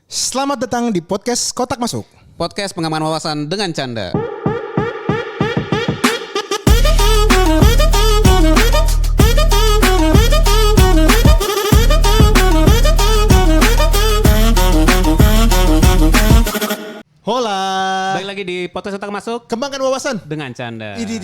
Selamat datang di podcast Kotak Masuk. Podcast pengaman wawasan dengan canda. Hola. Balik lagi di podcast Kotak Masuk Kembangkan wawasan. dengan canda. Masih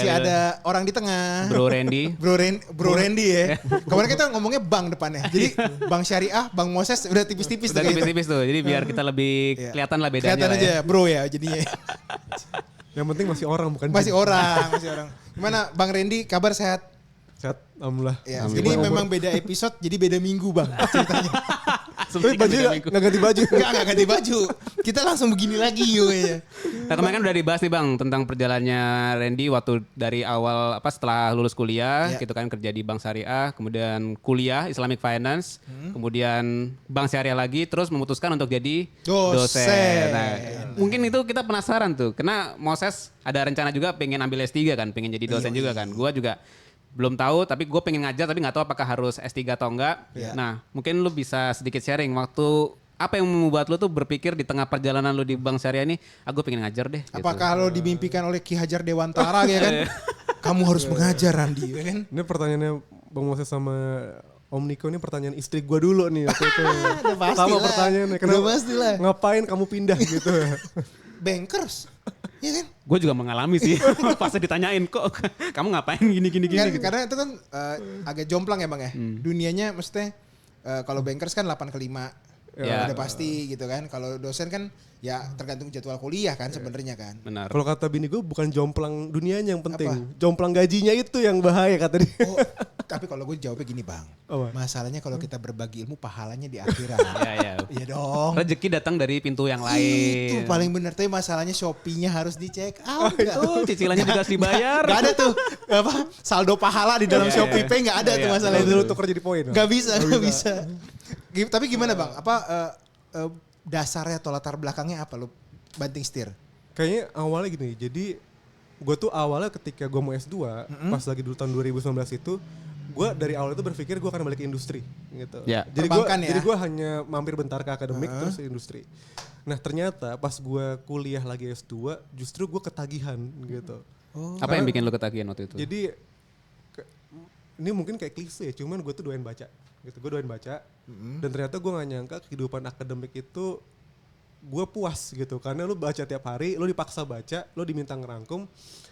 Baik. ada orang di tengah. Bro Randy. Bro Randy ya. Kemarin kita ngomongnya bank depannya. Jadi Bank Syariah, Bank Moses udah tipis-tipis Udah tuh gitu. tipis-tipis tuh. Jadi biar kita lebih Iya. kelihatan lah bedanya Kelihatan lah aja ya. bro ya jadinya. Yang penting masih orang bukan Masih jin. orang. Gimana Bang Randy, kabar sehat? Sehat, alhamdulillah. Ya, Alhamdulillah. ini memang beda episode, jadi beda minggu Bang ceritanya. Tapi baju nggak ganti baju. Enggak ganti baju. Kita langsung begini lagi yuk ya. Nah kemarin kan udah dibahas nih Bang tentang perjalanannya Randy waktu dari awal setelah lulus kuliah Ya. gitu kan kerja di Bank Syariah, kemudian kuliah Islamic Finance, kemudian Bank Syariah lagi terus memutuskan untuk jadi Dosen. Nah, mungkin itu kita penasaran tuh karena Moses ada rencana juga pengen ambil S3 kan, pengen jadi dosen juga kan. Gua juga belum tahu tapi gue pengen ngajar tapi nggak tahu apakah harus S3 atau enggak. Iya. Nah mungkin lu bisa sedikit sharing waktu apa yang membuat lu tuh berpikir di tengah perjalanan lu di Bank Syariah ini, gue pengen ngajar deh. gitu. Apakah lo dimimpikan oleh Ki Hajar Dewantara ya kan? Kamu harus mengajar Randi ya kan? Ini pertanyaannya Bang Moses sama Om Niko ini pertanyaan istri gue dulu nih waktu itu. Udah pasti Sama lah. pertanyaannya. Udah pasti lah. Ngapain kamu pindah gitu? Bankers. Ya kan? Gue juga mengalami sih pas ditanyain kok kamu ngapain gini Kan, gitu. karena itu kan agak jomplang ya Bang ya. Dunianya maksudnya kalau bankers kan 8 ke 5. Ya. Udah pasti gitu kan. Kalau dosen kan ya tergantung jadwal kuliah kan sebenarnya kan. Benar. Kalau kata bini gue bukan jomplang dunianya yang penting. Jomplang gajinya itu yang bahaya kata dia. Oh, tapi kalau gue jawabnya gini Bang. Apa? Masalahnya kalau kita berbagi ilmu pahalanya di akhirat. Iya. Iya dong. Rezeki datang dari pintu yang lain. Itu paling benar tapi masalahnya Shopee-nya harus dicek out. Itu cicilannya juga harus dibayar. Gak ada tuh apa saldo pahala di dalam Iya, Shopee iya. Pay nggak ada tuh Iya. masalah Kalau itu. dulu tuker jadi poin. Gak bisa. Tapi gimana Bang? Apa dasarnya atau latar belakangnya apa lo banting setir? Kayaknya awalnya gini, jadi gue tuh awalnya ketika gue mau S2, pas lagi dulu tahun 2019 itu, gue dari awal itu berpikir gue akan balik ke industri gitu. Ya. Perbankan ya? Jadi gue hanya mampir bentar ke akademik terus industri. Nah ternyata pas gue kuliah lagi S2, justru gue ketagihan gitu. Apa yang bikin lu ketagihan waktu itu? Jadi ini mungkin kayak klise, cuman gue tuh doyan baca gitu. Gue doyan baca dan ternyata gue gak nyangka kehidupan akademik itu gue puas gitu. Karena lu baca tiap hari, lu dipaksa baca, lu diminta ngerangkum,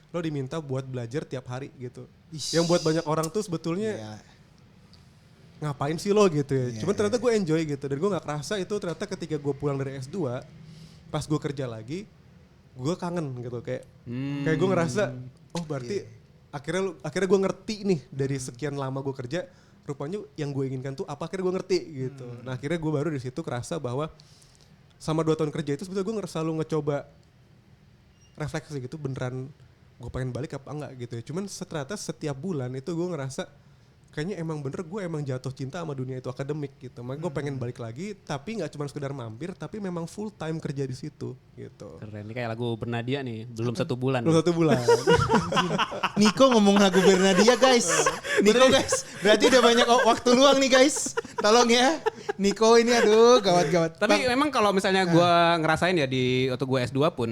lu diminta buat belajar tiap hari gitu. Yang buat banyak orang tuh sebetulnya Ya. ngapain sih lo gitu ya. Iya, Cuman ternyata gue enjoy gitu. Dan gue gak kerasa itu ternyata ketika gue pulang dari S2, pas gue kerja lagi, gue kangen gitu. Kayak gue ngerasa, oh berarti akhirnya gue ngerti nih dari sekian lama gue kerja, rupanya yang gue inginkan tuh apa akhirnya gue ngerti gitu. Nah akhirnya gue baru di situ kerasa bahwa sama 2 tahun kerja itu sebetulnya gue selalu ngecoba refleksi gitu beneran gue pengen balik apa enggak gitu ya. Cuman ternyata setiap bulan itu gue ngerasa kayaknya emang bener gue emang jatuh cinta sama dunia itu akademik gitu. Makanya gue pengen balik lagi tapi nggak cuma sekedar mampir tapi memang full time kerja di situ gitu. Keren, ini kayak lagu Bernadia nih, belum 1 bulan. Belum 1 bulan. Niko ngomong lagu Bernadia guys. Niko guys, berarti udah banyak waktu luang nih guys. Tolong ya. Niko ini aduh gawat-gawat. Tapi memang kalau misalnya gue ngerasain ya di waktu gue S2 pun,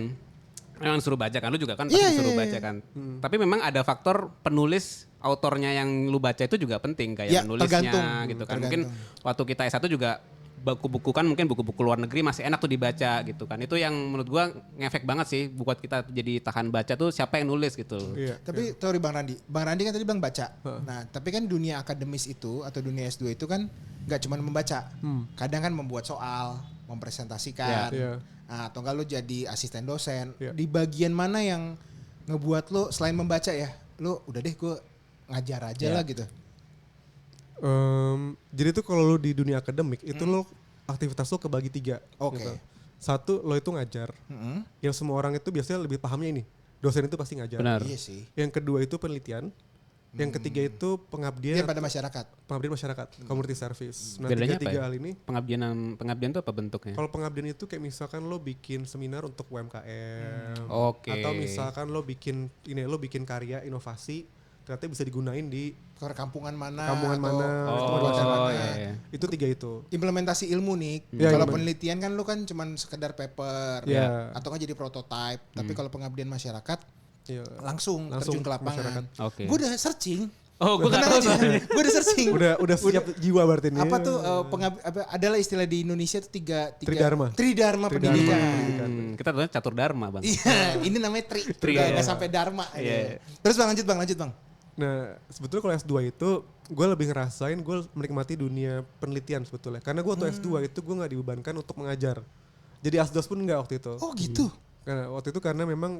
memang suruh baca kan, lu juga kan pasti Iya, suruh iya, baca kan. Tapi memang ada faktor penulis, autornya yang lu baca itu juga penting, kayak Ya, penulisnya tergantung. gitu kan. Mungkin waktu kita S1 juga buku-buku kan mungkin buku-buku luar negeri masih enak tuh dibaca gitu kan. Itu yang menurut gua ngefek banget sih buat kita jadi tahan baca tuh siapa yang nulis gitu. Iya. Tapi sorry Bang Randi. Bang Randi kan tadi bilang baca. Nah, tapi kan dunia akademis itu atau dunia S2 itu kan nggak cuma membaca. Kadang kan membuat soal, mempresentasikan. Iya. Nah, atau enggak lo jadi asisten dosen. Iya. Di bagian mana yang ngebuat lo selain membaca ya, lo udah deh gue ngajar aja Iya. lah gitu. Jadi tuh kalau lu di dunia akademik itu lo aktivitas lo kebagi 3. Oke. Gitu. Satu lo itu ngajar. Yang semua orang itu biasanya lebih pahamnya ini. Dosen itu pasti ngajar. Benar. Iya sih. Yang kedua itu penelitian. Yang ketiga itu Dia pengabdian pada masyarakat. pengabdian masyarakat, community service. Nah, Bedanya apa tiga ya? hal ini. Pengabdian tuh apa bentuknya? Kalau pengabdian itu kayak misalkan lo bikin seminar untuk UMKM. Oke. Atau misalkan lo bikin karya inovasi ternyata bisa digunain di Perkampungan mana? kampungan atau mana, kabupaten mana. iya. itu 3 itu. Implementasi ilmu nih. Ya, Kalau ilmu. penelitian kan lu kan cuman sekedar paper Ya. atau nggak jadi prototype. Tapi kalau pengabdian masyarakat Iya. langsung Langsung terjun ke lapangan. masyarakat. Oke. Gue udah searching. Oh, gue nggak tahu soalnya. Gue udah searching. Udah siap jiwa berarti nih. Apa tuh adalah istilah di Indonesia tuh Tridharma. Tridharma pendidikan. Kita tahu catur dharma bang. Iya, ini namanya Tri, nggak ya. sampai dharma. Iya. Terus lanjut bang. Nah, sebetulnya kalau S2 itu gue lebih ngerasain gue menikmati dunia penelitian sebetulnya. Karena gue waktu S2 itu gue nggak dibebankan untuk mengajar. Jadi asdos pun nggak waktu itu. Oh gitu. Karena waktu itu karena memang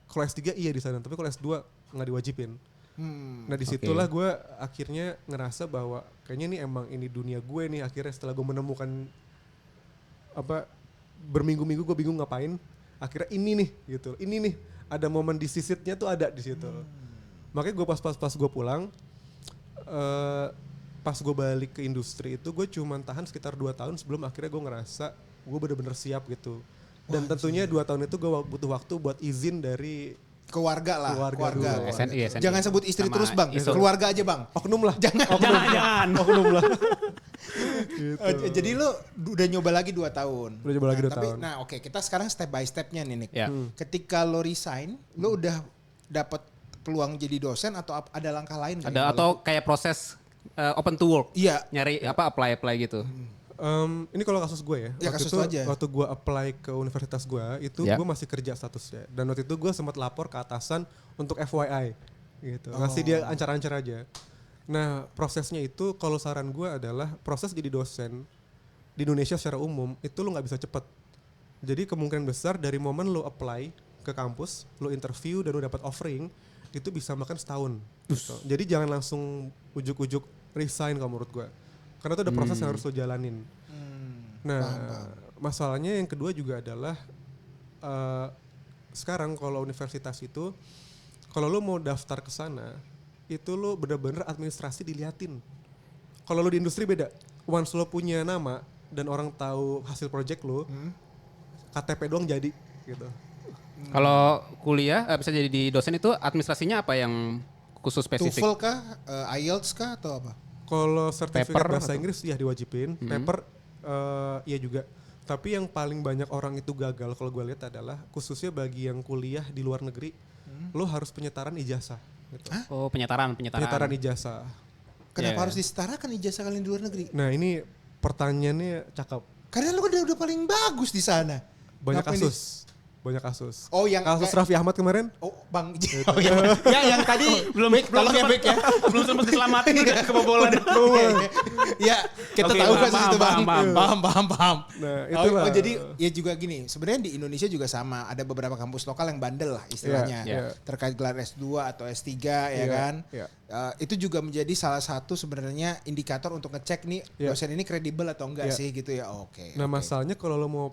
kalau S3 iya di sana, tapi kalau S2 nggak diwajibin. Nah disitulah gue akhirnya ngerasa bahwa kayaknya ini emang ini dunia gue nih. Akhirnya setelah gue menemukan apa berminggu-minggu gue bingung ngapain, akhirnya ini nih gitu. Ini nih ada momen disisitnya tuh ada di situ. Makanya gue pas gue pulang, pas gue balik ke industri itu gue cuman tahan sekitar 2 tahun sebelum akhirnya gue ngerasa gue bener-bener siap gitu. Dan tentunya 2 tahun itu gue butuh waktu buat izin dari Keluarga lah. Keluarga dulu. SNI. Jangan sebut istri Sama terus bang. ISO. Keluarga aja bang. oknum lah. Jangan. Oknum lah. Gitu. Jadi lu udah nyoba lagi 2 tahun. Udah nyoba lagi 2 tahun. Nah oke, kita sekarang step by stepnya nih Nick. Ya. Ketika lo resign, lo udah dapat peluang jadi dosen atau ada langkah lain? nggak Ada yang lo atau kayak proses open to work. Iya. Nyari apply gitu. Ini kalau kasus gue ya, Ya, waktu kasus itu lu aja. waktu gue apply ke universitas gue, itu Ya. gue masih kerja statusnya. Dan waktu itu gue sempat lapor ke atasan untuk FYI, gitu. Ngasih dia ancar-ancar aja. Nah prosesnya itu kalau saran gue adalah proses jadi dosen di Indonesia secara umum itu lo nggak bisa cepet. Jadi kemungkinan besar dari momen lo apply ke kampus, lo interview dan lo dapat offering, itu bisa makan setahun. Gitu. Jadi jangan langsung ujuk-ujuk resign kalau menurut gue. Karena itu ada proses yang harus lo jalanin. Nah, masalahnya yang kedua juga adalah sekarang kalau universitas itu, kalau lo mau daftar ke sana, itu lo bener-bener administrasi diliatin. Kalau lo di industri beda. Once lo punya nama dan orang tahu hasil project lo, KTP doang jadi gitu. Kalau kuliah bisa jadi di dosen itu administrasinya apa yang khusus spesifik? TOEFL kah, IELTS kah atau apa? Kalau sertifikat Paper bahasa atau? Inggris ya diwajibin, paper iya juga. Tapi yang paling banyak orang itu gagal kalau gue lihat adalah khususnya bagi yang kuliah di luar negeri, lo harus penyetaran ijazah. Gitu. Oh penyetaran. Penyetaran ijazah. Kenapa Iya. harus disetarakan ijazah kalian di luar negeri? Nah ini pertanyaannya cakep. Karena lu kan udah paling bagus di sana. Banyak Ngapain kasus. Banyak kasus. Oh, yang kasus kayak- Raffi Ahmad kemarin. Oh bang, oh, ya yang tadi belum tolong ya Bek ya. belum sempat diselamatin udah kebobolan. Ya kita Oke, tahu paham, kasus itu bang. paham. Nah, Oh, itulah. jadi ya juga gini, sebenarnya di Indonesia juga sama, ada beberapa kampus lokal yang bandel lah istilahnya, Iya, iya. terkait gelar S2 atau S3 ya Iya, kan. iya. Itu juga menjadi salah satu sebenarnya indikator untuk ngecek nih Iya. dosen ini kredibel atau enggak Iya. sih gitu ya. Oke. Nah oke. masalahnya kalau lo mau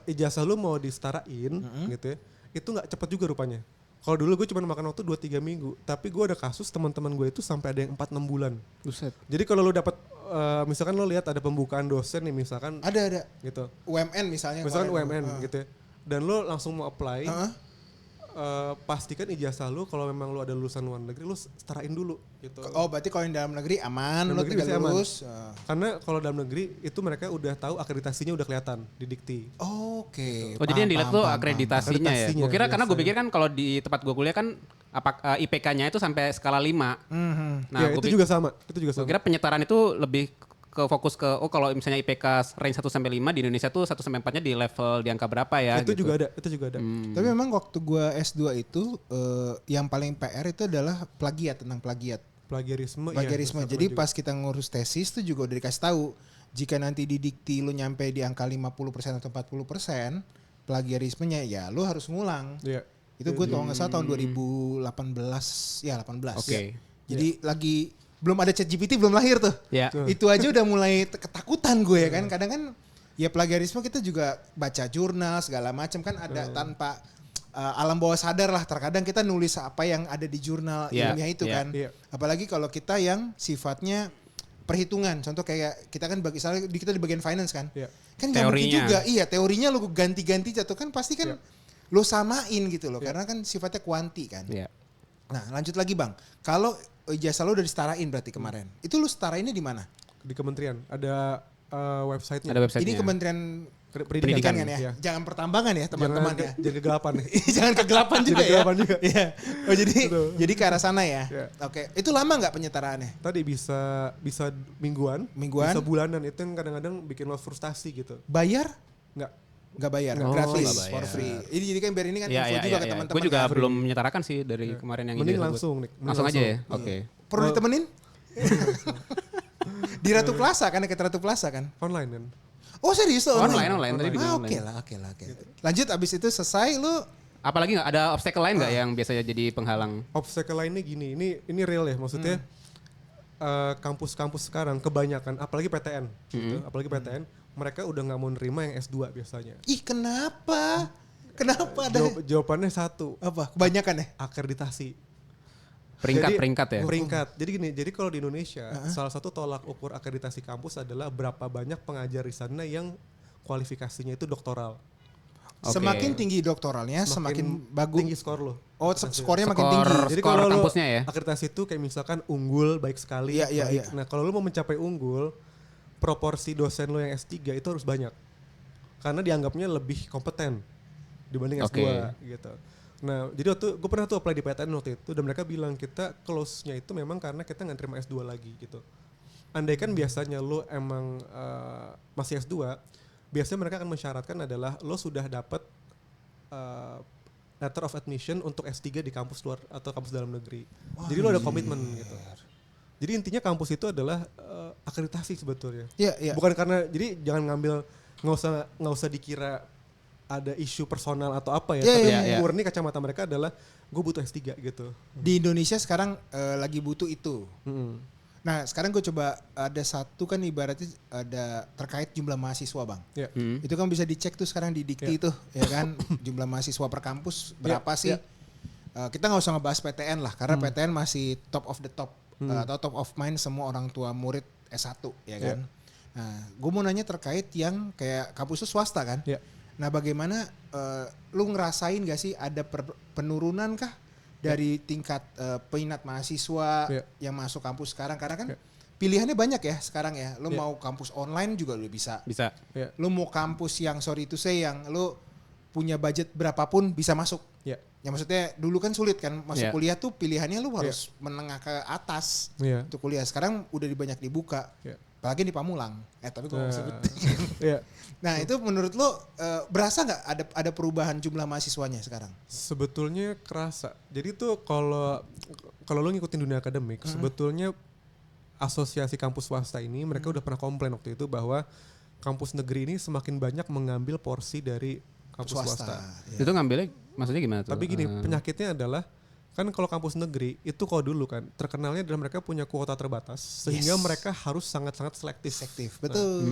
ijazah lo mau disetarain gitu ya, itu nggak cepet juga rupanya. Kalau dulu gue cuma makan waktu 2-3 minggu, tapi gue ada kasus teman-teman gue itu sampai ada yang 4-6 bulan. Buset. Jadi kalau lo dapat misalkan lo lihat ada pembukaan dosen nih misalkan Ada gitu. UMN misalnya. Misalkan kemarin. UMN gitu ya. Dan lo langsung mau apply, Heeh. pastikan ijazah lo kalau memang lo ada lulusan luar negeri lo setarain dulu gitu. Oh berarti kalau yang dalam negeri aman, Dalam lo negeri tinggal bisa aman. lulus. Karena kalau dalam negeri itu mereka udah tahu akreditasinya udah kelihatan di Dikti. Oke. Oh jadi yang dilihat tuh akreditasinya ya. Akreditasinya, Gue kira karena gue biasanya. pikir kan kalau di tempat gue kuliah kan IPK-nya itu sampai skala 5. Nah, Ya gue itu juga sama. Itu juga sama. kira penyetaran itu lebih ke fokus ke kalau misalnya IPK range 1 sampai 5 di Indonesia tuh 1 sampai 4-nya di level di angka berapa ya itu gitu. juga ada. Itu juga ada. Tapi memang waktu gua S2 itu yang paling PR itu adalah plagiat, tentang plagiat. Plagiarisme. Plagiarisme. iya, Jadi juga. pas kita ngurus tesis tuh juga udah dikasih tahu jika nanti di dikti lu nyampe di angka 50% atau 40%, plagiarismenya ya lu harus ngulang. Iya. Itu gue kalau nggak salah tahun 2018, ya 18. Oke. Jadi lagi belum ada ChatGPT belum lahir tuh. Ya. Itu aja udah mulai ketakutan gue ya kan. Kadang kan ya plagiarisme kita juga baca jurnal segala macam kan ada tanpa alam bawah sadar lah. Terkadang kita nulis apa yang ada di jurnal Iya, ilmiah itu iya. kan. Iya. Apalagi kalau kita yang sifatnya perhitungan. Contoh kayak kita kan kita di bagian finance kan. Iya. Kan nggak mungkin Teorinya. juga. Iya teorinya lu ganti-ganti jatuh kan pasti kan Iya. lo samain gitu loh. Karena kan sifatnya kuanti kan. Iya. Nah lanjut lagi Bang, kalau ijazah lo udah disetarain berarti kemarin, itu lo setarainnya di mana? Di kementerian ada website-nya. Ada website-nya. Ini Kementerian Pendidikan, kan ya? iya. Jangan pertambangan ya teman-teman ya. Jangan kegelapan nih. Jangan kegelapan juga Jangan ya. kegelapan juga. Iya. Oh Betul. jadi ke arah sana ya. Iya. Oke. Itu lama nggak penyetaraannya? Tadi bisa mingguan, Mingguan? bisa bulanan. Itu yang kadang-kadang bikin lo frustasi gitu. Bayar? Nggak. Nggak bayar, Oh, gratis, nggak bayar. for free. Ini jadi kan biar ini kan Iya, info iya, juga iya, ke iya. teman-teman. Gue juga kan. belum menyetarakan sih dari kemarin yang Mending ijazah gua. langsung nih. Langsung aja ya? Oke. Perlu ditemenin? Di Ratu Plaza kan, dekat Ratu Plaza kan? Online kan. Oh serius tuh Online, tadi bikin Oke online. lah, oke. Lanjut abis itu selesai lu Apalagi nggak ada obstacle lain nggak yang biasanya jadi penghalang? Obstacle lainnya gini, ini real ya, maksudnya kampus-kampus sekarang kebanyakan, apalagi PTN, gitu, apalagi PTN, mereka udah nggak mau nerima yang S2 biasanya. ih kenapa? Kenapa ada? Jawabannya satu, Apa? Kebanyakan ya? akreditasi. Peringkat ya? Peringkat. Jadi gini, jadi kalau di Indonesia salah satu tolak ukur akreditasi kampus adalah berapa banyak pengajar di sana yang kualifikasinya itu doktoral. Oke. Semakin tinggi doktoralnya, semakin bagus. Tinggi skor lo. Oh, skornya makin Skor- tinggi. Jadi skor kalau lo kampusnya ya? akreditasi itu kayak misalkan unggul baik sekali. Iya, iya, baik. iya. Nah kalau lo mau mencapai unggul, proporsi dosen lo yang S3 itu harus banyak. Karena dianggapnya lebih kompeten dibanding S2 gitu. Nah jadi waktu gue pernah tuh apply di PTN waktu itu dan mereka bilang kita close-nya itu memang karena kita nggak terima S2 lagi gitu. Andai kan biasanya lo emang masih S2, biasanya mereka akan mensyaratkan adalah lo sudah dapat letter of admission untuk S3 di kampus luar atau kampus dalam negeri. Jadi lo ada komitmen gitu. Jadi intinya kampus itu adalah akreditasi sebetulnya. Iya, iya. Bukan karena, jadi jangan ngambil, nggak usah dikira ada isu personal atau apa ya. Iya, Tapi iya, iya. murni kacamata mereka adalah gue butuh S3 gitu. Di Indonesia sekarang lagi butuh itu. Mm-mm. Nah sekarang gue coba ada satu kan ibaratnya ada terkait jumlah mahasiswa Bang. Ya. Itu kan bisa dicek tuh sekarang di Dikti tuh ya kan jumlah mahasiswa per kampus berapa sih? Kita nggak usah ngebahas PTN lah karena PTN masih top of the top atau top of mind semua orang tua murid S1 ya kan. Nah gue mau nanya terkait yang kayak kampus itu swasta kan. Ya. Nah bagaimana lu ngerasain gak sih ada penurunan kah dari tingkat peminat mahasiswa yang masuk kampus sekarang karena kan pilihannya banyak ya sekarang ya. Lu mau kampus online juga lu bisa. Bisa. Ya. Lu mau kampus yang sorry to say yang lu punya budget berapapun bisa masuk. Ya. Ya maksudnya dulu kan sulit kan masuk Yeah. kuliah tuh pilihannya lu harus menengah ke atas Iya. untuk kuliah. Sekarang udah banyak dibuka. Ya. Apalagi di Pamulang. Tapi gue mau sebut. Ya. Nah itu menurut lu berasa nggak ada perubahan jumlah mahasiswanya sekarang? Sebetulnya kerasa. Jadi tuh kalau lo ngikutin dunia akademik, sebetulnya asosiasi kampus swasta ini mereka udah pernah komplain waktu itu bahwa kampus negeri ini semakin banyak mengambil porsi dari kampus swasta. Ya. Itu ngambilnya maksudnya gimana tuh? Tapi gini, penyakitnya adalah kan kalau kampus negeri itu kalau dulu kan terkenalnya adalah mereka punya kuota terbatas sehingga mereka harus sangat-sangat selektif. Selektif, betul.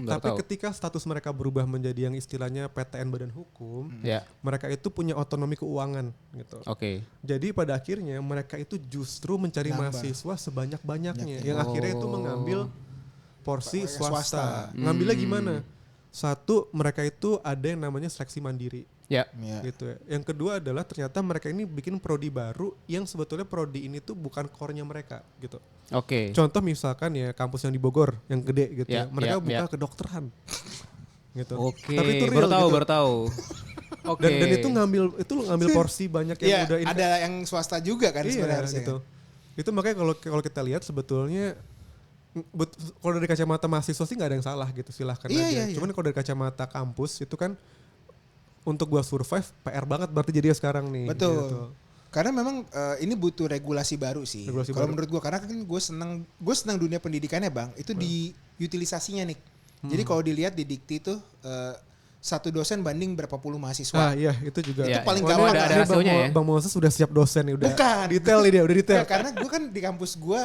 baru Tapi tahu. ketika status mereka berubah menjadi yang istilahnya PTN Badan Hukum, Ya. mereka itu punya otonomi keuangan gitu. Oke. Jadi pada akhirnya mereka itu justru mencari Nambah. mahasiswa sebanyak-banyaknya Banyaknya. yang akhirnya itu mengambil porsi Swasta. swasta. Ngambilnya gimana? Satu, mereka itu ada yang namanya seleksi mandiri. Ya. Ya. Gitu ya. Yang kedua adalah ternyata mereka ini bikin prodi baru yang sebetulnya prodi ini tuh bukan core-nya mereka gitu. Oke. Contoh misalkan ya kampus yang di Bogor yang gede gitu ya. Ya, Mereka ya, buka ya. kedokteran. Gitu. Oke. Tapi itu Baru real tahu, gitu. baru tahu. Oke. Dan itu ngambil porsi banyak yang Iya, udah ini. ada yang swasta juga kan sebenarnya harusnya. gitu. Itu makanya kalau kita lihat sebetulnya kalau dari kacamata mahasiswa sih nggak ada yang salah gitu, silahkan Iya, aja. iya, iya. Cuman kalau dari kacamata kampus itu kan untuk gua survive PR banget berarti jadi sekarang nih. Betul. Gitu. Karena memang ini butuh regulasi baru sih. Regulasi Kalau baru. menurut gua karena kan gue senang dunia pendidikannya Bang. Itu di utilisasinya nih. Jadi kalau dilihat di Dikti tuh satu dosen banding berapa puluh mahasiswa. Ah iya itu juga. Iya, Itu paling iya. gampang. Ada Ini rasionya ya. Bang Moses sudah siap dosen nih udah. Bukan. Detail nih dia, udah detail. Ya, karena gue kan di kampus gue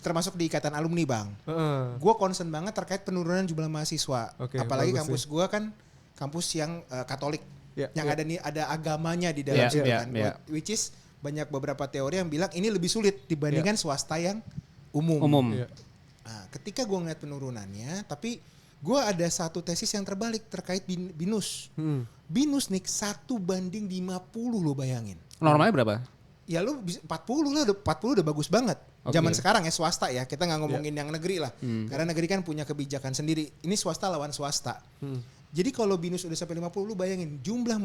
termasuk di ikatan alumni Bang. Heeh. Gue concern banget terkait penurunan jumlah mahasiswa. Oke, Apalagi bagus kampus gue kan kampus yang Katolik. Ya, yang ya. ada agamanya di dalam Ya, situ ya, kan. ya. Which is banyak beberapa teori yang bilang ini lebih sulit dibandingkan swasta yang umum. Iya. Nah, ketika gue ngeliat penurunannya, tapi gue ada satu tesis yang terbalik terkait BINUS. Hmm. BINUS nih 1:50 lo bayangin. Normalnya berapa? ya lu bisa 40 lah, 40 udah bagus banget. Oke. Zaman sekarang ya swasta ya, kita nggak ngomongin yang negeri lah. Karena negeri kan punya kebijakan sendiri. Ini swasta lawan swasta. Jadi kalau BINUS udah sampai 50, lu bayangin jumlah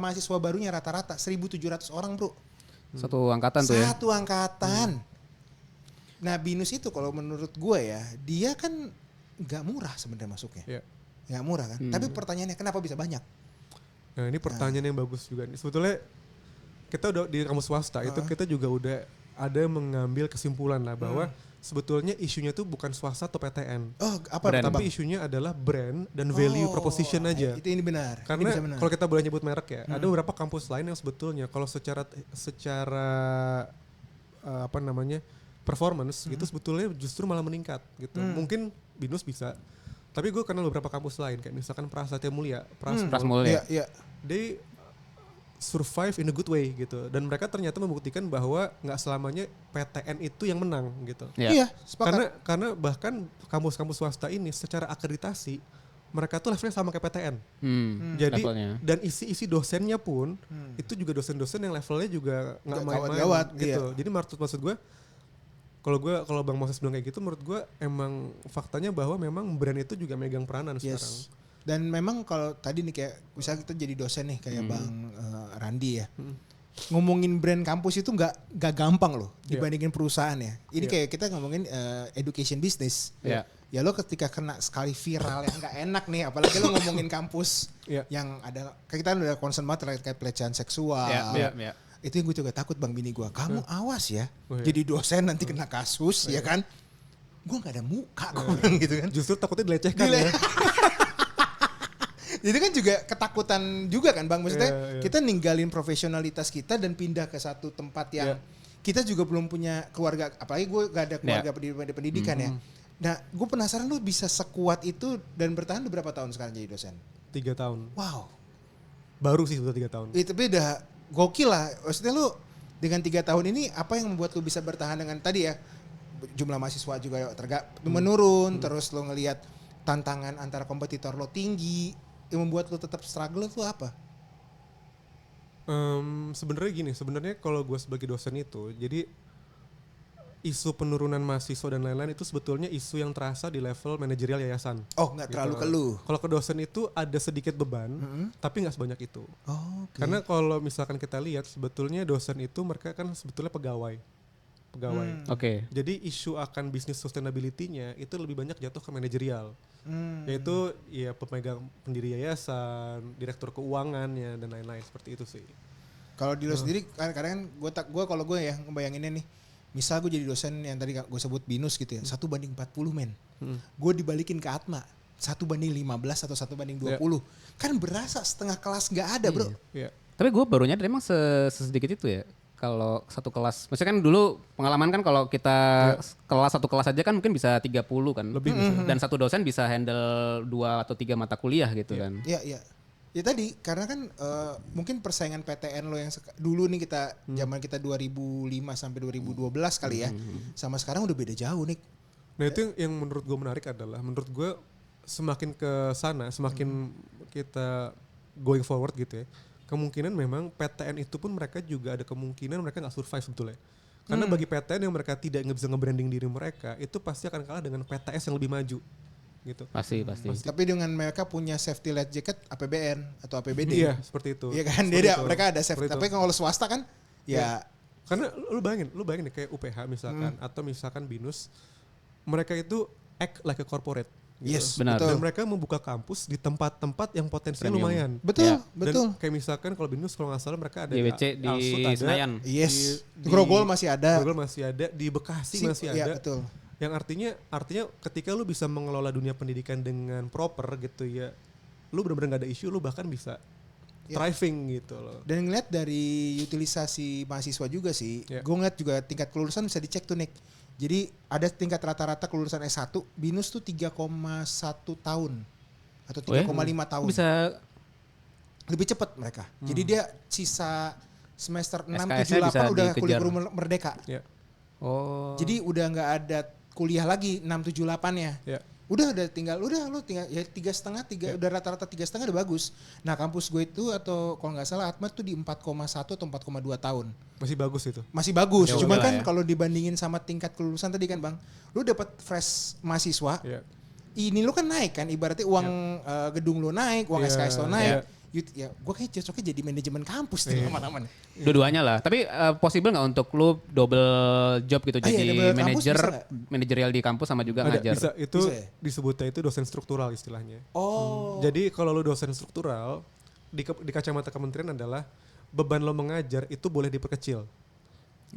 mahasiswa barunya rata-rata 1.700 orang bro. Satu angkatan tuh ya. Satu angkatan. Nah BINUS itu kalau menurut gue ya, dia kan nggak murah sebenarnya masuknya. Iya. Nggak murah kan. Tapi pertanyaannya kenapa bisa banyak? Nah ini pertanyaan yang bagus juga nih. Sebetulnya kita udah di kampus swasta itu kita juga udah ada mengambil kesimpulan lah bahwa sebetulnya isunya tuh bukan swasta atau PTN. Oh apa Brand. Tapi isunya adalah brand dan value proposition aja. Itu ini benar. Karena Ini bisa benar. kalau kita boleh nyebut merek ya, ada beberapa kampus lain yang sebetulnya kalau secara apa namanya performance gitu sebetulnya justru malah meningkat gitu. Mungkin BINUS bisa, tapi gue kenal beberapa kampus lain kayak misalkan Prasatya Mulia, Prasmul ya. Iya. they survive in a good way gitu, dan mereka ternyata membuktikan bahwa nggak selamanya PTN itu yang menang gitu. Iya. Sepakat. Karena bahkan kampus-kampus swasta ini secara akreditasi mereka tuh levelnya sama kayak PTN. Jadi levelnya. dan isi dosennya pun itu juga dosen-dosen yang levelnya juga nggak main-main Gawat, gitu. iya. Jadi maksud gue kalau Bang Moses bilang kayak gitu, menurut gue emang faktanya bahwa memang brand itu juga megang peranan sekarang. Dan memang kalau tadi nih kayak misalnya kita jadi dosen nih kayak Bang Randi ya. Ngomongin brand kampus itu nggak gampang loh dibandingin perusahaan ya. Ini kayak kita ngomongin education business. Iya. Ya lo ketika kena sekali viral yang nggak enak nih, apalagi lo ngomongin kampus yang ada, kayak kita udah concern banget terkait pelecehan seksual. Iya. Itu yang gue juga takut Bang bini gue. Kamu awas ya, Oh, iya. jadi dosen nanti kena kasus ya kan. Gue gak ada muka gue bilang gitu kan. Justru takutnya dilecehkan ya. Itu kan juga ketakutan juga kan Bang. Maksudnya Iya. kita ninggalin profesionalitas kita dan pindah ke satu tempat yang kita juga belum punya keluarga. Apalagi gue gak ada keluarga pendidikan ya. Nah gue penasaran lu bisa sekuat itu dan bertahan lu berapa tahun sekarang jadi dosen? 3 tahun. Wow. Baru sih sudah 3 tahun. Itu beda. Gokil lah. Maksudnya lu dengan 3 tahun ini apa yang membuat lu bisa bertahan dengan tadi ya jumlah mahasiswa juga menurun, terus lu ngelihat tantangan antara kompetitor lo tinggi, yang membuat lu tetap struggle itu apa? Sebenarnya kalau gue sebagai dosen itu, jadi isu penurunan mahasiswa dan lain-lain itu sebetulnya isu yang terasa di level manajerial yayasan. Oh nggak terlalu ke lu? Kalau ke dosen itu ada sedikit beban, tapi nggak sebanyak itu. Oh, oke. Karena kalau misalkan kita lihat sebetulnya dosen itu mereka kan sebetulnya pegawai. Oke. Jadi isu akan bisnis sustainability-nya itu lebih banyak jatuh ke manajerial. Yaitu ya pemegang pendiri yayasan, direktur keuangannya dan lain-lain seperti itu sih. Kalau di lu sendiri kadang-kadang gue kalau gue ya ngebayanginnya nih, misal gue jadi dosen yang tadi gue sebut BINUS gitu ya, 1/40 men. Gue dibalikin ke Atma 1/15 atau 1/20. Kan berasa setengah kelas nggak ada bro. Iya. Tapi gue baru nyadar emang sesedikit itu ya. Kalau satu kelas, maksudnya kan dulu pengalaman kan kalau kita satu kelas aja kan mungkin bisa 30 kan. Lebih bisa. Dan satu dosen bisa handle 2 atau 3 mata kuliah gitu kan. Iya. Ya tadi karena kan mungkin persaingan PTN lo yang dulu nih kita zaman kita 2005 sampai 2012 kali ya. Sama sekarang udah beda jauh nih. Nah itu yang menurut gue menarik adalah menurut gue semakin ke sana, semakin kita going forward gitu ya. Kemungkinan memang PTN itu pun mereka juga ada kemungkinan mereka nggak survive sebetulnya. Karena bagi PTN yang mereka tidak bisa nge-branding diri mereka, itu pasti akan kalah dengan PTS yang lebih maju. Gitu. Pasti. Tapi dengan mereka punya safety life jacket APBN atau APBD. Iya, seperti itu. Iya kan, mereka ada safety. Tapi kalau swasta kan ya. Karena lu bayangin nih kayak UPH misalkan atau misalkan BINUS, mereka itu act like a corporate. Gitu. Yes, benar. betul. Dan mereka membuka kampus di tempat-tempat yang potensinya Premium. lumayan. Betul, Ya. betul. Dan kayak misalkan kalau BINUS kalau nggak salah mereka ada YWC di Alsut ada, Senayan. Yes. Di Grogol masih ada. Grogol masih ada, di Bekasi masih Iya, ada. betul. Yang artinya ketika lu bisa mengelola dunia pendidikan dengan proper gitu ya, lu benar-benar nggak ada isu, lu bahkan bisa thriving gitu loh. Dan ngeliat dari utilisasi mahasiswa juga sih, Ya. gue ngeliat juga tingkat kelulusan bisa dicek tuh Nick. Jadi ada tingkat rata-rata kelulusan S1, BINUS tuh 3,1 tahun atau 3,5 tahun. Bisa Lebih cepat mereka. Jadi dia sisa semester 6, SKS-nya 7, bisa 8 udah dikejar. kuliah guru merdeka. Ya. Oh. Jadi udah nggak ada kuliah lagi 6, 7, 8-nya. Ya. Udah tinggal ya 3,5 udah rata-rata 3,5 udah bagus. Nah kampus gue itu atau kalau nggak salah Atma tuh di 4,1 atau 4,2 tahun. Masih bagus itu. Masih bagus. Ya, Cuma oke lah kan ya. kalau dibandingin sama tingkat kelulusan tadi kan Bang, lu dapat fresh mahasiswa. Iya. Ini lu kan naik kan, ibaratnya uang gedung lu naik, uang Iya, SKS lu iya. naik. Ya gue kayak cocoknya jadi manajemen kampus nih lama-lama nih. Dua-duanya lah. Tapi possible nggak untuk lu double job gitu Ah, iya, jadi double kampus bisa nggak? manajerial di kampus sama juga Ada, ngajar. bisa. Itu Bisa ya? disebutnya itu dosen struktural istilahnya. Oh. Jadi kalau lu dosen struktural, di kacamata kementerian adalah beban lo mengajar itu boleh diperkecil.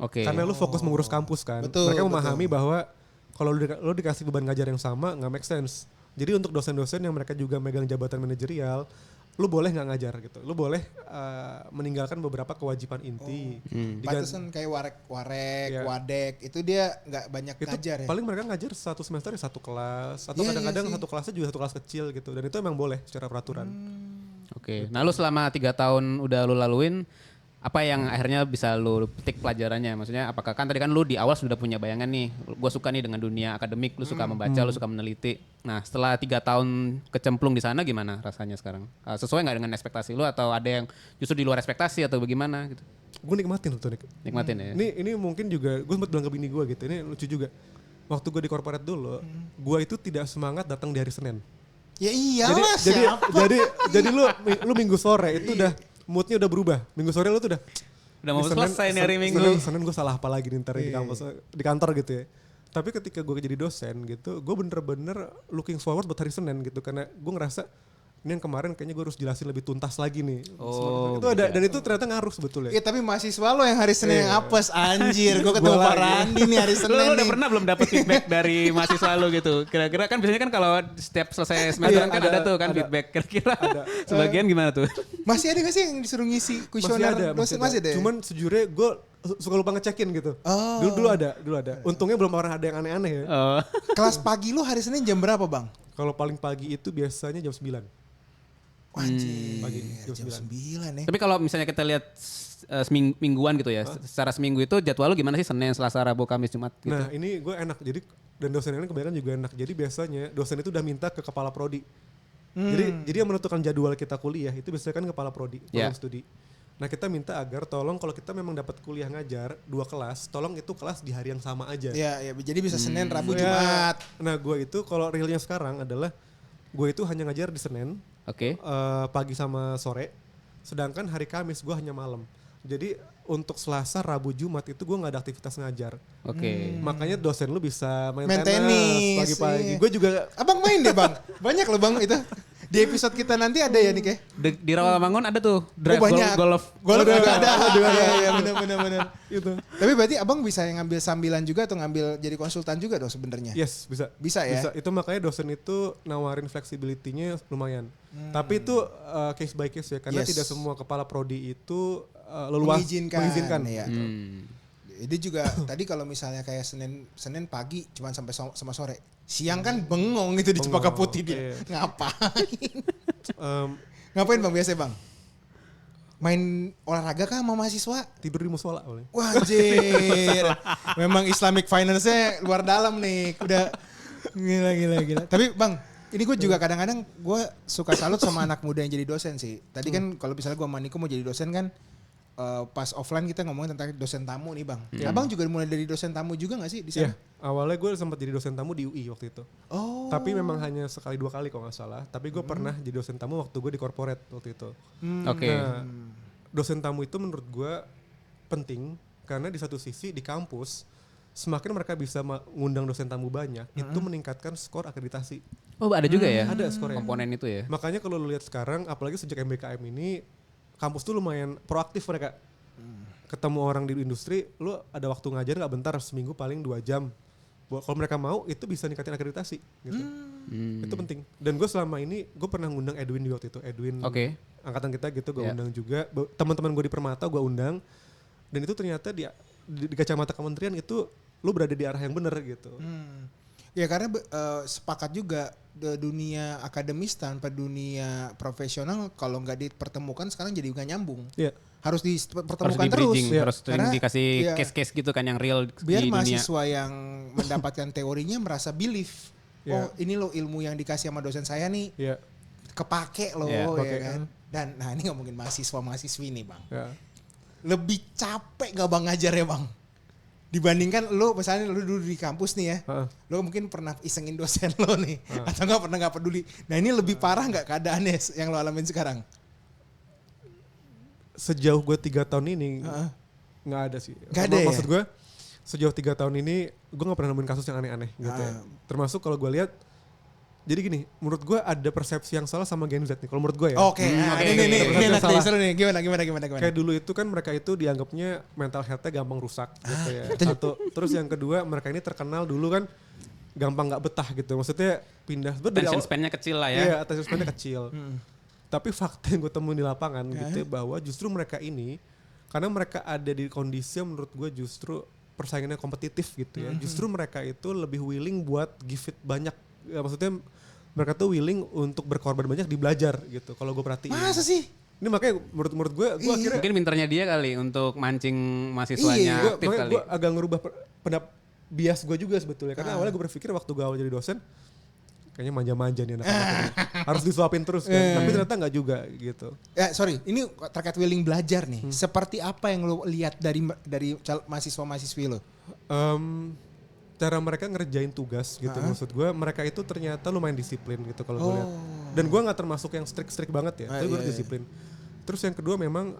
Oke. Karena lu fokus mengurus kampus kan. Betul, Mereka memahami bahwa kalau lu dikasih beban ngajar yang sama nggak make sense. Jadi untuk dosen-dosen yang mereka juga megang jabatan manajerial, lu boleh nggak ngajar gitu. Lu boleh meninggalkan beberapa kewajiban inti. Batasan kayak warek, Iya. wadek itu dia nggak banyak Itu ngajar ya. paling mereka ngajar satu semester ya satu kelas atau Iya, kadang-kadang iya sih. satu kelasnya juga satu kelas kecil gitu. Dan itu emang boleh secara peraturan. Oke. Nah lu selama 3 tahun udah lu laluin, apa yang akhirnya bisa lu petik pelajarannya? Maksudnya apakah kan tadi kan lu di awal sudah punya bayangan nih, gue suka nih dengan dunia akademik, lu suka membaca, lu suka meneliti. Nah setelah 3 tahun kecemplung di sana gimana rasanya sekarang? Sesuai nggak dengan ekspektasi lu atau ada yang justru di luar ekspektasi atau bagaimana gitu? Gue nikmatin tuh Nick. Nikmatin ya? Ini mungkin juga gue sempat bilang ke bini gue gitu. Ini lucu juga. Waktu gue di corporate dulu, gue itu tidak semangat datang di hari Senin. Ya iyalah jadi siapa? jadi lu minggu sore itu udah moodnya udah berubah. Minggu sore lu tuh udah Udah mau di selesai nih hari Minggu. Senin gue salah apa lagi nih ntar di kampus di kantor gitu ya. Tapi ketika gue jadi dosen gitu, gue bener-bener looking forward buat hari Senin gitu karena gue ngerasa ini yang kemarin kayaknya gue harus jelasin lebih tuntas lagi nih. Oh, itu ada dan itu ternyata ngaruh sebetulnya. Ya tapi mahasiswa lo yang hari Senin Iya. yang apes anjir. Gue ketemu Gua Pak lagi. Randi nih hari Lu Senin udah nih. pernah belum dapat feedback dari mahasiswa lu gitu? Kira-kira kan biasanya kan kalau setiap selesai semester Iya, kan ada tuh kan ada. feedback. Kira-kira sebagian gimana tuh? Masih ada gak sih yang disuruh ngisi kuesioner dosen? Masih ada ya? Cuman sejujurnya gue suka lupa ngecekin gitu. Oh. Dulu ada. Untungnya belum pernah ada yang aneh-aneh ya. Oh. Kelas pagi lu hari Senin jam berapa Bang? Kalau paling pagi itu biasanya jam 9. Anjir, Pagi, jam jam 9 ya. Tapi kalau misalnya kita lihat mingguan gitu ya, secara seminggu itu jadwal lu gimana sih Senin, Selasa, Rabu, Kamis, Jumat gitu? Nah ini gue enak. Jadi dan dosen ini kebanyakan juga enak. Jadi biasanya dosen itu udah minta ke kepala prodi. Jadi yang menentukan jadwal kita kuliah itu biasanya kan kepala prodi, Ya. program studi. Nah kita minta agar tolong kalau kita memang dapat kuliah ngajar 2 kelas, tolong itu kelas di hari yang sama aja. Ya, jadi bisa Senin, Rabu, Ya. Jumat. Nah gue itu kalau realnya sekarang adalah gue itu hanya ngajar di Senin, Oke. pagi sama sore, sedangkan hari Kamis gue hanya malam. Jadi untuk Selasa, Rabu, Jumat itu gue nggak ada aktivitas ngajar. Oke. Makanya dosen lu bisa main Main tenis tenis, pagi-pagi. iya. Gue juga Abang main deh Bang. Banyak loh Bang itu. Di episode kita nanti ada ya nih kayak. Di Rawamangun ada tuh drive banyak. golf. Golf juga ada. Iya benar. gitu. Tapi berarti Abang bisa yang ngambil sambilan juga atau ngambil jadi konsultan juga dong sebenarnya? Yes, bisa. Bisa ya? Itu makanya dosen itu nawarin fleksibilitinya lumayan. Tapi itu case by case ya, karena Yes. tidak semua kepala prodi itu leluas mengizinkan. Iya. Hmm. Jadi juga tadi kalau misalnya kayak Senin pagi cuman sampai sama sore. Siang kan bengong gitu di Cempaka Putih dia. Iya. Ngapain? Em, Ngapain Bang biasanya Bang? Main olahraga kah sama mahasiswa? tidur di musola boleh. Wah anjir. Memang Islamic finance-nya luar dalam nih. Udah gila. Tapi Bang, ini gue juga kadang-kadang gue suka salut sama anak muda yang jadi dosen sih. Tadi kan kalau misalnya gue sama Niko mau jadi dosen kan pas offline kita ngomongin tentang dosen tamu nih Bang. Abang juga mulai dari dosen tamu juga gak sih di sana? Iya, awalnya gue sempat jadi dosen tamu di UI waktu itu. Oh. Tapi memang hanya sekali 2 kali kalau nggak salah. Tapi gue pernah jadi dosen tamu waktu gue di corporate waktu itu. Oke. Nah, dosen tamu itu menurut gue penting karena di satu sisi di kampus semakin mereka bisa mengundang dosen tamu banyak, itu meningkatkan skor akreditasi. Oh ada juga ya? Ada skornya. Komponen itu ya? Makanya kalau lu lihat sekarang, apalagi sejak MBKM ini, kampus tuh lumayan proaktif mereka. Ketemu orang di industri, lu ada waktu ngajar nggak bentar, seminggu paling 2 jam. Kalau mereka mau, itu bisa ningkatin akreditasi. Gitu. Itu penting. Dan gue selama ini, gue pernah ngundang Edwin di waktu itu. Edwin, Oke. angkatan kita gitu, gue Yeah. undang juga. Teman-teman gue di Permata gue undang. Dan itu ternyata di kacamata kementerian itu, lu berada di arah yang benar gitu. Ya karena sepakat juga dunia akademis tanpa dunia profesional kalau nggak dipertemukan sekarang jadi nggak nyambung. Iya. Harus Harus dipertemukan di terus. bridging, Ya. harus sering Karena, dikasih iya. case-case gitu kan yang real Biar di dunia. mahasiswa yang mendapatkan teorinya merasa belief. oh ini loh ilmu yang dikasih sama dosen saya nih kepake loh ya kan. Dan nah ini ngomongin mahasiswa-mahasiswi nih Bang. Lebih capek gak Bang ngajar ya Bang? Dibandingkan lo misalnya lo dulu di kampus nih ya, lo mungkin pernah isengin dosen lo nih, atau nggak peduli. Nah ini lebih parah nggak keadaannya yang lo alamin sekarang? Sejauh gue 3 tahun ini nggak ada sih. Nggak ada Maksud gue sejauh 3 tahun ini gue nggak pernah nemuin kasus yang aneh-aneh gitu ya. Termasuk kalau gue lihat, jadi gini, menurut gue ada persepsi yang salah sama Gen Z nih. Kalau menurut gue ya. Oke, ini enak nih, seru nih. Gimana? Kayak dulu itu kan mereka itu dianggapnya mental health-nya gampang rusak gitu ya. Satu. Terus yang kedua, mereka ini terkenal dulu kan gampang nggak betah gitu. Maksudnya pindah. Attention span-nya kecil lah ya. Iya, attention span-nya kecil. Tapi fakta yang gue temuin di lapangan gitu ya, bahwa justru mereka ini, karena mereka ada di kondisi yang menurut gue justru persaingannya kompetitif gitu ya. Justru mereka itu lebih willing buat give it banyak. Ya, maksudnya mereka tuh willing untuk berkorban banyak di belajar gitu. Kalau gue perhatiin. Masa sih? Ini makanya menurut gue akhirnya mungkin pinternya dia kali untuk mancing mahasiswanya aktif kali. Gue agak ngerubah bias gue juga sebetulnya. Karena awalnya gue berpikir waktu gue awal jadi dosen, kayaknya manja-manja nih anak-anak ini. Harus disuapin terus kan. Tapi ternyata enggak juga gitu. Ya sorry, ini terkait willing belajar nih. Seperti apa yang lo lihat dari mahasiswa-mahasiswi lo? Cara mereka ngerjain tugas gitu. Maksud gue mereka itu ternyata lumayan disiplin gitu kalau gue lihat. Dan gue gak termasuk yang strict banget ya. Tapi gue disiplin. Terus yang kedua memang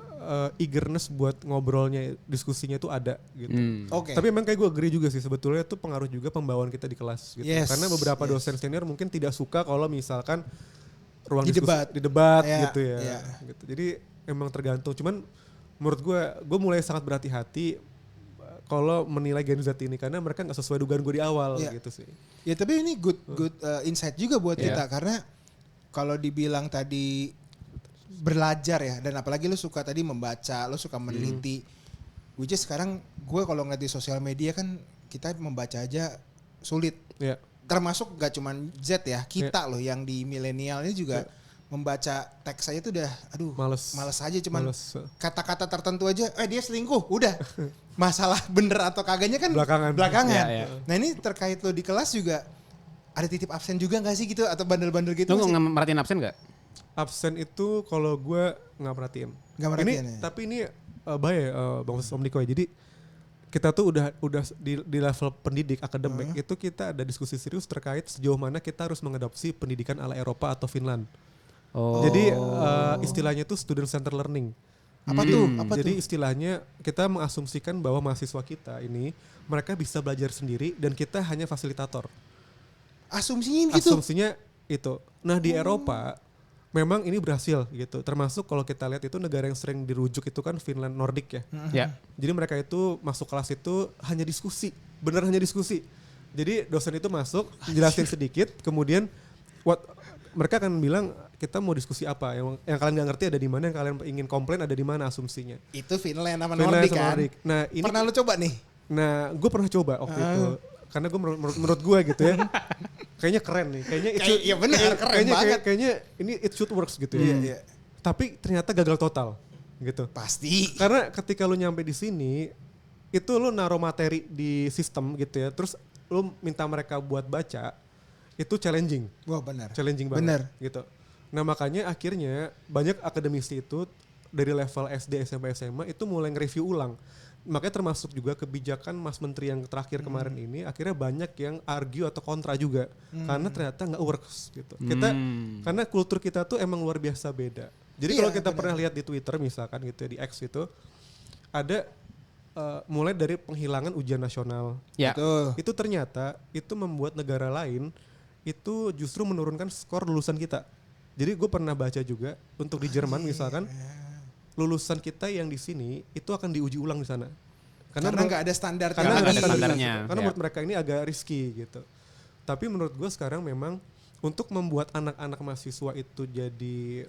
eagerness buat ngobrolnya, diskusinya itu ada gitu. Tapi memang kayak gue agree juga sih sebetulnya itu pengaruh juga pembawaan kita di kelas gitu. Karena beberapa dosen senior mungkin tidak suka kalau misalkan ruang diskusi di debat gitu ya. Gitu. Jadi emang tergantung. Cuman menurut gue mulai sangat berhati-hati kalau menilai Gen Z ini karena mereka nggak sesuai dugaan gue di awal gitu sih. Ya tapi ini good insight juga buat kita karena kalau dibilang tadi belajar ya dan apalagi lo suka tadi membaca, lo suka meneliti. Which is sekarang gue kalau ngeliat di sosial media kan kita membaca aja sulit. Termasuk gak cuman Z ya, kita loh yang di milenial ini juga membaca teks saya tuh udah males aja cuman kata-kata tertentu aja dia selingkuh udah masalah bener atau kagaknya kan belakangan. Nah ini terkait lo di kelas juga ada titip absen juga gak sih gitu atau bandel-bandel gitu? Lo merhatiin absen gak? Absen itu kalau gue gak merhatiin. Tapi ini bahaya Bang Om Niko ya. Jadi kita tuh udah di level pendidik akademik itu kita ada diskusi serius terkait sejauh mana kita harus mengadopsi pendidikan ala Eropa atau Finland. Jadi istilahnya itu student center learning. Apa tuh? Jadi istilahnya kita mengasumsikan bahwa mahasiswa kita ini mereka bisa belajar sendiri dan kita hanya fasilitator. Asumsinya gitu? Asumsinya itu. Nah di Eropa memang ini berhasil gitu. Termasuk kalau kita lihat itu negara yang sering dirujuk itu kan Finland, Nordic ya. Jadi mereka itu masuk kelas itu hanya diskusi. Bener hanya diskusi. Jadi dosen itu masuk, jelasin sedikit, kemudian mereka akan bilang kita mau diskusi apa yang kalian nggak ngerti ada di mana, yang kalian ingin komplain ada di mana asumsinya. Itu Finland sama Nordic kan. Nah ini pernah lo coba nih? Nah gue pernah coba waktu itu karena gue menurut gue gitu ya kayaknya keren nih, kayaknya keren banget. Kayaknya ini it should works gitu ya. Tapi ternyata gagal total gitu. Pasti. Karena ketika lo nyampe di sini itu lo naruh materi di sistem gitu ya, terus lo minta mereka buat baca. Itu challenging. Wah benar. Challenging banget gitu. Nah makanya akhirnya banyak akademisi itu dari level SD, SMP, SMA itu mulai nge-review ulang. Makanya termasuk juga kebijakan Mas Menteri yang terakhir kemarin ini akhirnya banyak yang argue atau kontra juga. Karena ternyata nggak works gitu. Karena kultur kita tuh emang luar biasa beda. Jadi kalau kita pernah lihat di Twitter misalkan gitu ya, di X itu ada mulai dari penghilangan ujian nasional. Itu ternyata itu membuat negara lain itu justru menurunkan skor lulusan kita. Jadi gue pernah baca juga untuk di Jerman misalkan lulusan kita yang di sini itu akan diuji ulang di sana. Karena nggak ada standar. Karena nggak ada standarnya. Karena menurut mereka ini agak risky gitu. Tapi menurut gue sekarang memang untuk membuat anak-anak mahasiswa itu jadi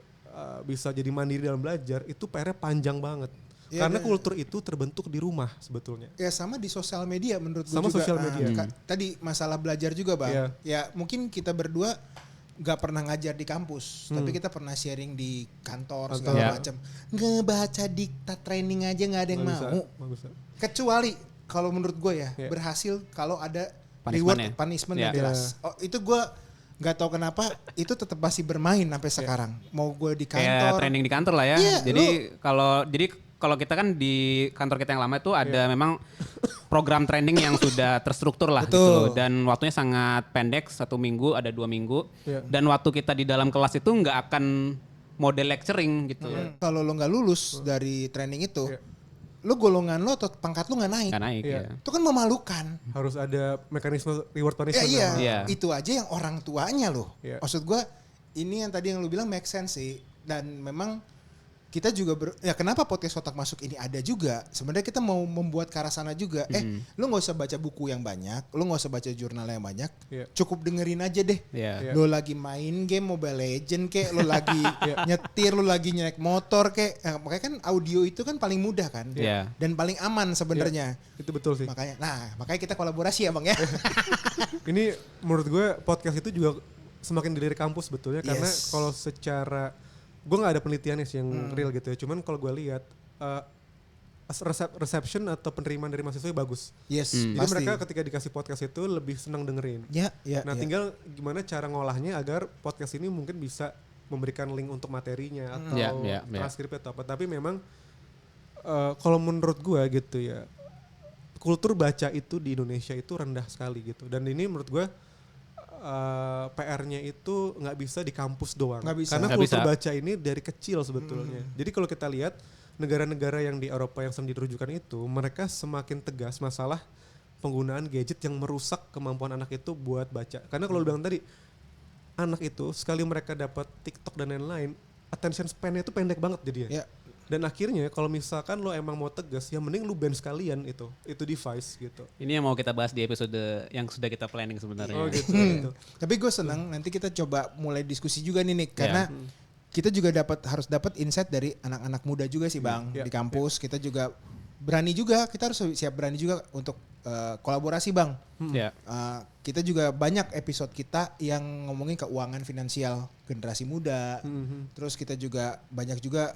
bisa jadi mandiri dalam belajar itu PR-nya panjang banget. Karena kultur itu terbentuk di rumah sebetulnya. Ya sama di sosial media menurut gue juga. Sama sosial media. Tadi masalah belajar juga Bang. Ya mungkin kita berdua gak pernah ngajar di kampus. Tapi kita pernah sharing di kantor segala macam. Ngebaca diktat training aja gak ada yang mau. Kecuali kalau menurut gue ya berhasil kalau ada punishment ya. punishment Iya. yang jelas. Oh, itu gue nggak tahu kenapa itu tetap masih bermain sampai sekarang. Mau gue di Kayak kantor. training di kantor lah ya. Iya, Jadi kalau kita kan di kantor kita yang lama itu ada memang program training yang sudah terstruktur lah gitu Betul. loh. Dan waktunya sangat pendek, 1 minggu, ada 2 minggu. Iya. Dan waktu kita di dalam kelas itu nggak akan model lecturing gitu. Kalau lo nggak lulus dari training itu, Iya. lo golongan lo atau pangkat lo nggak naik. Nggak naik Iya. ya. Itu kan memalukan. Harus ada mekanisme reward Ya punishment. iya, memang. Iya. itu aja yang orang tuanya loh. Iya. Maksud gue ini yang tadi yang lu bilang make sense sih. Dan memang kita juga ya kenapa podcast Otak Masuk ini ada juga. Sebenarnya kita mau membuat ke arah sana juga. Lu nggak usah baca buku yang banyak, lu nggak usah baca jurnal yang banyak. Iya. Cukup dengerin aja deh. Iya. Lu lagi main game Mobile Legend kek, lu lagi nyetir, lu lagi naik motor kek. Nah, makanya kan audio itu kan paling mudah kan. Iya. Dan paling aman sebenarnya. Itu betul sih. Makanya kita kolaborasi ya Bang ya. Ini menurut gue podcast itu juga semakin dilirik kampus sebetulnya karena Yes. kalau secara gue nggak ada penelitiannya sih yang real gitu ya. Cuman kalau gue lihat reception atau penerimaan dari mahasiswa bagus. Yes, Jadi pasti. mereka ketika dikasih podcast itu lebih senang dengerin. Ya. Nah tinggal gimana cara ngolahnya agar podcast ini mungkin bisa memberikan link untuk materinya atau Ya. transkrip atau apa. Tapi memang kalau menurut gue gitu ya, kultur baca itu di Indonesia itu rendah sekali gitu. Dan ini menurut gue PR-nya itu nggak bisa di kampus doang. Nggak bisa. Karena Nggak kultur bisa. baca ini dari kecil sebetulnya. Jadi kalau kita lihat negara-negara yang di Eropa yang sering dirujukan itu, mereka semakin tegas masalah penggunaan gadget yang merusak kemampuan anak itu buat baca. Karena kalau lu bilang tadi, anak itu sekali mereka dapat TikTok dan lain-lain, attention span-nya itu pendek banget jadinya. Ya. Dan akhirnya kalau misalkan lo emang mau tegas, ya mending lu ban sekalian itu device gitu. Ini yang mau kita bahas di episode yang sudah kita planning sebenarnya. Oh gitu. Tapi gue senang nanti kita coba mulai diskusi juga nih Nick, karena kita juga harus dapat insight dari anak-anak muda juga sih Bang Iya. di kampus. Kita juga berani juga, kita harus siap berani juga untuk kolaborasi Bang. Ya. Kita juga banyak episode kita yang ngomongin keuangan finansial generasi muda. Terus kita juga banyak juga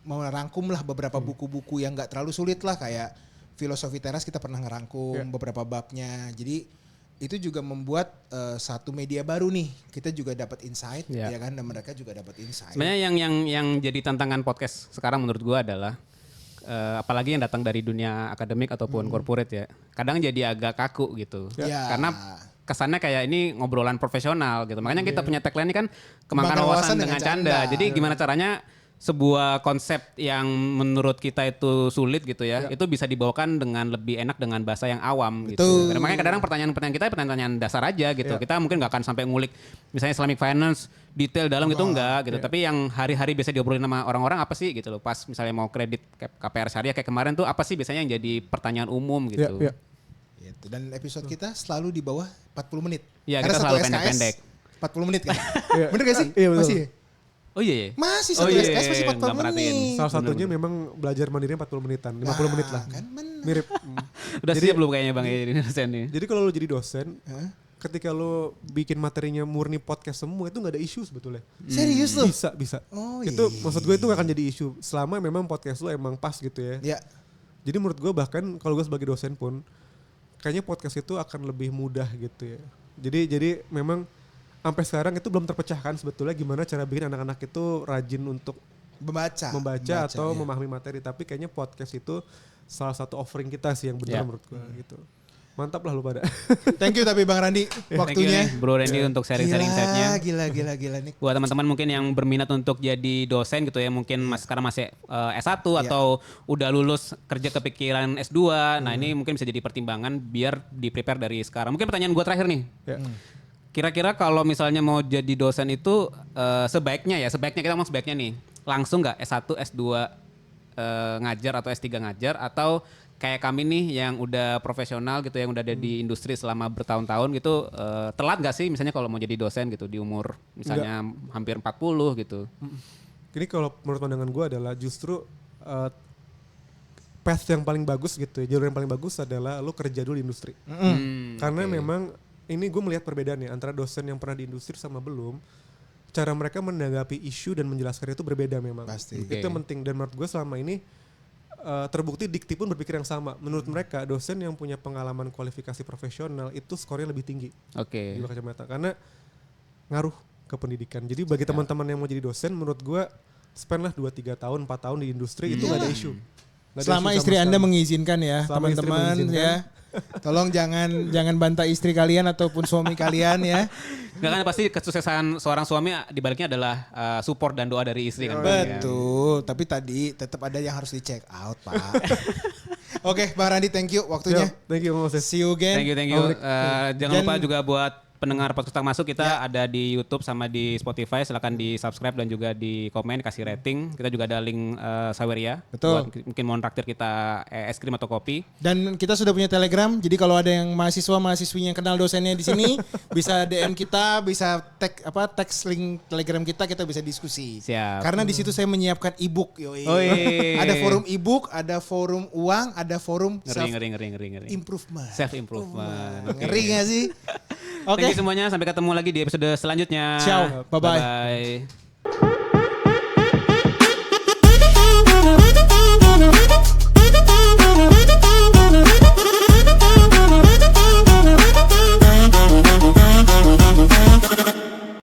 merangkum lah beberapa buku-buku yang gak terlalu sulit lah, kayak Filosofi Teras kita pernah ngerangkum beberapa babnya. Jadi itu juga membuat satu media baru nih. Kita juga dapat insight ya kan, dan mereka juga dapat insight. Sebenarnya yang jadi tantangan podcast sekarang menurut gua adalah apalagi yang datang dari dunia akademik ataupun corporate ya. Kadang jadi agak kaku gitu. Ya. Karena kesannya kayak ini ngobrolan profesional gitu. Makanya kita punya tagline ini kan kembangkan Kembangkan wawasan dengan canda. Jadi gimana caranya sebuah konsep yang menurut kita itu sulit gitu ya, itu bisa dibawakan dengan lebih enak dengan bahasa yang awam gitu. Betul. Karena makanya kadang-kadang pertanyaan-pertanyaan kita pertanyaan dasar aja gitu. Kita mungkin nggak akan sampai ngulik misalnya Islamic Finance detail dalam gitu enggak gitu. Tapi yang hari-hari biasa diobrolin sama orang-orang apa sih gitu loh. Pas misalnya mau kredit KPR syariah kayak kemarin tuh apa sih biasanya yang jadi pertanyaan umum gitu. Gitu. Dan episode kita selalu di bawah 40 menit. Iya, Karena kita satu selalu SKS pendek-pendek. 40 menit kan? Bener gak sih? Iya, betul. Masih? Oh iya iya. Masih satu SKS masih 40 nggak merhatiin. menit. Salah satunya memang belajar mandirinya 40 menitan, 50 menit lah. Kan bener. Mirip. Udah siap belum kayaknya Bang ini dosen nih. Jadi kalau lo jadi dosen, ketika lo bikin materinya murni podcast semua itu nggak ada isu sebetulnya. Serius loh? Bisa. Oh, Itu iya. maksud gue itu gak akan jadi isu selama memang podcast lo emang pas gitu ya. Ya. Jadi menurut gue bahkan kalau gue sebagai dosen pun kayaknya podcast itu akan lebih mudah gitu ya. Jadi memang sampai sekarang itu belum terpecahkan sebetulnya gimana cara bikin anak-anak itu rajin untuk membaca atau ya. memahami materi. Tapi kayaknya podcast itu salah satu offering kita sih yang benar menurut gue gitu. Mantap lah lu pada. Thank you tapi Bang Randi waktunya. Thank you nih, Bro Randy untuk sharing-sharing insight-nya. Gila nih. Buat teman-teman mungkin yang berminat untuk jadi dosen gitu ya, mungkin sekarang masih S1 atau udah lulus kerja kepikiran S2. Nah, ini mungkin bisa jadi pertimbangan biar di-prepare dari sekarang. Mungkin pertanyaan gue terakhir nih. Kira-kira kalau misalnya mau jadi dosen itu sebaiknya kita ngomong sebaiknya nih, langsung nggak S1, S2 ngajar atau S3 ngajar, atau kayak kami nih yang udah profesional gitu, yang udah ada di industri selama bertahun-tahun gitu, telat nggak sih misalnya kalau mau jadi dosen gitu di umur misalnya hampir 40 gitu. Ini kalau menurut pandangan gue adalah justru path yang paling bagus gitu ya, jalur yang paling bagus adalah lo kerja dulu di industri. Karena memang ini gue melihat perbedaannya antara dosen yang pernah di industri sama belum. Cara mereka menanggapi isu dan menjelaskan itu berbeda memang. Pasti. Itu yang penting, dan menurut gue selama ini terbukti Dikti pun berpikir yang sama. Menurut mereka dosen yang punya pengalaman kualifikasi profesional itu skornya lebih tinggi Oke. di kacamata karena ngaruh ke pendidikan. Jadi bagi teman-teman yang mau jadi dosen, menurut gue spend lah 2-3 tahun, 4 tahun di industri itu gak ada isu. Nggak ada Selama isu istri sama Anda sekali. mengizinkan ya, Selama istri teman-teman mengizinkan. ya. Tolong jangan Bantah istri kalian ataupun suami kalian ya. Nggak kan pasti kesuksesan seorang suami dibaliknya adalah support dan doa dari istri kan. betul, tapi tadi tetap ada yang harus di check out, Pak. Oke, Bang Randi, thank you waktunya. Siap, thank you Moses. See you again. Thank you. Jangan lupa juga buat pendengar podcast Tak Masuk kita ada di YouTube sama di Spotify. Silakan di subscribe dan juga di komen, kasih rating. Kita juga ada link Saweria. Betul. Buat mungkin mau traktir kita es krim atau kopi. Dan kita sudah punya Telegram. Jadi kalau ada yang mahasiswa-mahasiswinya yang kenal dosennya di sini bisa DM kita, bisa teks link Telegram kita bisa diskusi. Siap. Karena di situ saya menyiapkan e-book. Yoi. Ada forum e-book, ada forum uang, ada forum Ngeri. improvement. Self improvement. Ngeri gak sih? Oke. Thank you semuanya. Sampai ketemu lagi di episode selanjutnya. Ciao. Bye-bye. Bye-bye.